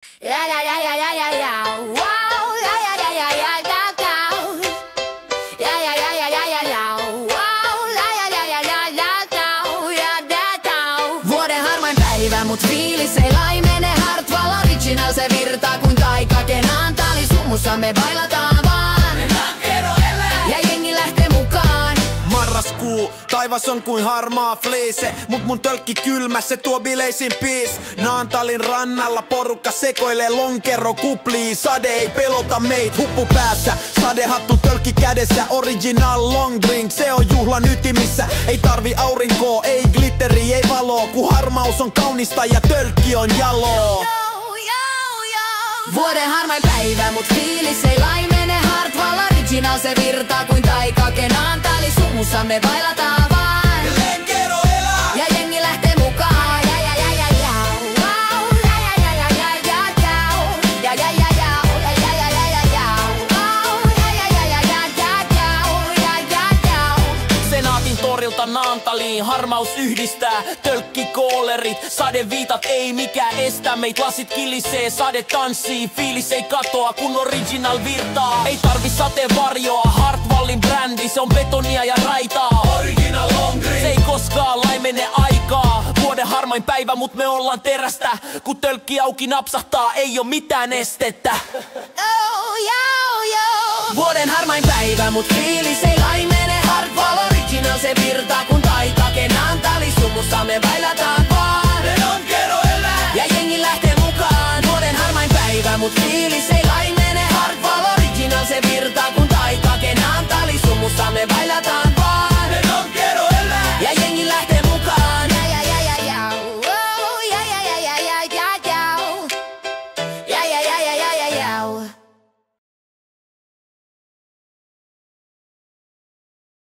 Ja ja ja ja ja ja ja. Wow. Ja ja ja ja ja ja ja. Ja ja ja ja ja ja ja. Wow. Ja ja ja ja ja ja ja ja. Vuoden harmain päivä, mut fiilis ei laimene. Hartwall Original, se virtaa kuin taika. Kenaan tali sumussa me bailataan vaan. Ja jengi lähtee mukaan. Marraskuu, taivas on kuin harmaa fleece, mut mun tölkki kylmä, se tuo bileisin peace. Naantalin rannalla porukka sekoilee lonkero kuplii. Sade ei pelota meit, huppu päässä, sadehattu tölkki kädessä. Original long drink, se on juhlan ytimissä. Ei tarvi aurinkoa, ei glitteri, ei valoo, kun harmaus on kaunista ja tölkki on jaloo. Vuoden harmain päivä, mut fiilis ei laimene. Hartwall Original, se virtaa kuin taika. Kenaan tali sumussa me bailataan vaan. Ja jengi lähtee mukaan. Ja ja ja ja ja. Wow. Ja ja ja ja ja ja ja. Ja ja ja ja. Ja ja ja ja ja. Wow. Ja ja ja ja ja ja ja. Ja ja. Senaatin torilta Naantaliin harmaus yhdistää. Tölkki koolerit, sadeviitat ei mikään estä. Meit lasit kilisee, sade tanssii. Fiilis ei katoa kun Original virtaa. Ei tarvi sateenvarjoa, Hartwallin brändi. Se on betonia ja raitaa. Original long drink. Se ei koskaan laimene aikaa. Vuoden harmain päivä, mut me ollaan terästä. Kun tölkki auki napsahtaa, ei oo mitään estettä. Vuoden harmain päivä, mut fiilis ei laimene. Hartwall Original, se virtaa kun taika. Kenaan tali sumussa me bailataan vaan. Ja jengi lähtee mukaan. Vuoden harmain päivä, mut fiilis ei